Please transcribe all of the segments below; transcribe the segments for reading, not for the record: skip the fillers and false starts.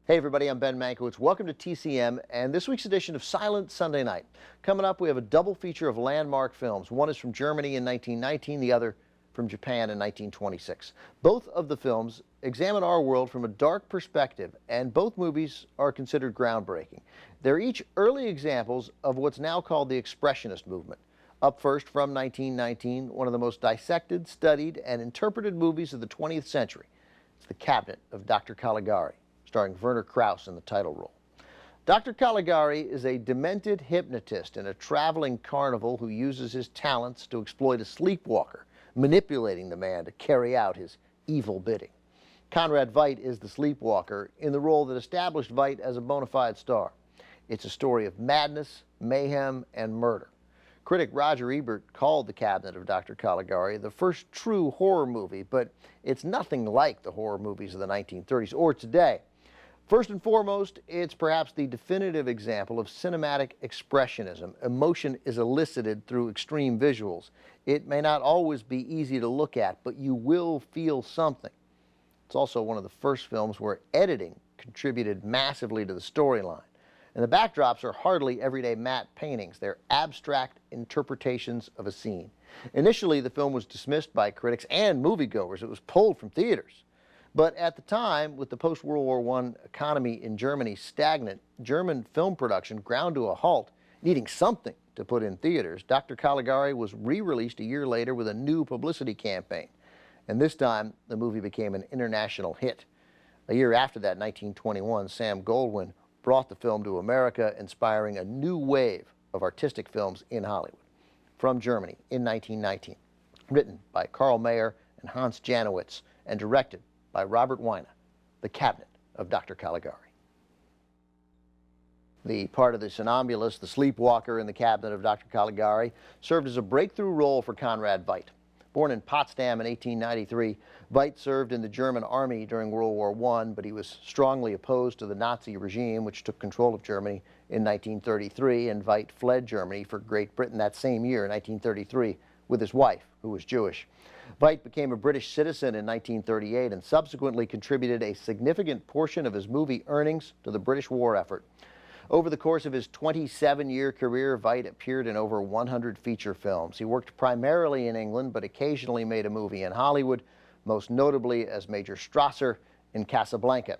Hey everybody, I'm Ben Mankiewicz. Welcome to TCM and this week's edition of Silent Sunday Night. Coming up, we have a double feature of landmark films. One is from Germany in 1919, the other from Japan in 1926. Both of the films examine our world from a dark perspective, and both movies are considered groundbreaking. They're each early examples of what's now called the Expressionist movement. Up first, from 1919, one of the most dissected, studied, and interpreted movies of the 20th century. It's The Cabinet of Dr. Caligari, starring Werner Krauss in the title role. Dr. Caligari is a demented hypnotist in a traveling carnival who uses his talents to exploit a sleepwalker, manipulating the man to carry out his evil bidding. Conrad Veidt is the sleepwalker in the role that established Veidt as a bona fide star. It's a story of madness, mayhem, and murder. Critic Roger Ebert called The Cabinet of Dr. Caligari the first true horror movie, but it's nothing like the horror movies of the 1930s or today. First and foremost, it's perhaps the definitive example of cinematic expressionism. Emotion is elicited through extreme visuals. It may not always be easy to look at, but you will feel something. It's also one of the first films where editing contributed massively to the storyline. And the backdrops are hardly everyday matte paintings. They're abstract interpretations of a scene. Initially, the film was dismissed by critics and moviegoers. It was pulled from theaters. But at the time, with the post-World War I economy in Germany stagnant, German film production ground to a halt, needing something to put in theaters, Dr. Caligari was re-released a year later with a new publicity campaign. And this time, the movie became an international hit. A year after that, 1921, Sam Goldwyn brought the film to America, inspiring a new wave of artistic films in Hollywood. From Germany in 1919, written by Karl Mayer and Hans Janowitz, and directed by Robert Weine, The Cabinet of Dr. Caligari. The part of the somnambulist, the sleepwalker in The Cabinet of Dr. Caligari, served as a breakthrough role for Conrad Veidt. Born in Potsdam in 1893, Veidt served in the German army during World War I, but he was strongly opposed to the Nazi regime, which took control of Germany in 1933, and Veidt fled Germany for Great Britain that same year, 1933, with his wife, who was Jewish. Veidt became a British citizen in 1938 and subsequently contributed a significant portion of his movie earnings to the British war effort. Over the course of his 27-year career, Veidt appeared in over 100 feature films. He worked primarily in England, but occasionally made a movie in Hollywood, most notably as Major Strasser in Casablanca.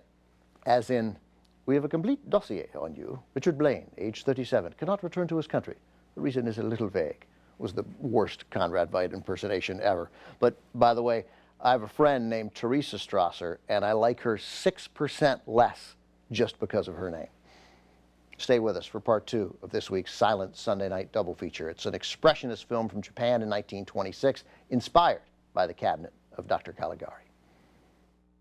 As in, "We have a complete dossier on you. Richard Blaine, age 37, cannot return to his country. The reason is a little vague," was the worst Conrad Veidt impersonation ever. But, by the way, I have a friend named Teresa Strasser, and I like her 6% less just because of her name. Stay with us for part two of this week's Silent Sunday Night double feature. It's an expressionist film from Japan in 1926, inspired by The Cabinet of Dr. Caligari.